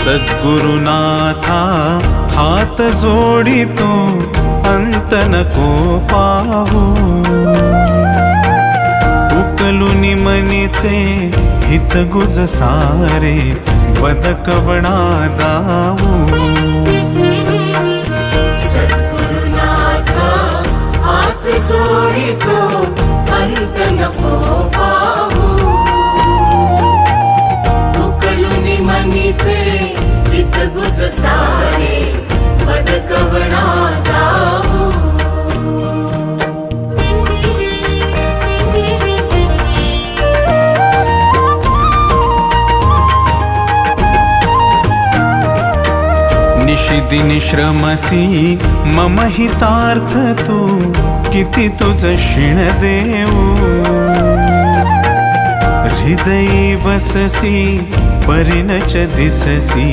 सद्गुरुनाथा हात जोडितो अंत नको पाहू उकलुनी मनीचे हित गुज सारे बदकवणा दाऊ सद्गुरुनाथा हात जोडितो अंत नको पाहू उकलुनी मनीचे हित गुज सारे बदकवणा दाऊ निशिदिनी श्रमसी मम हितार्थ तू किती तुझ शिण देऊ हृदयी वससी परिणच दिससी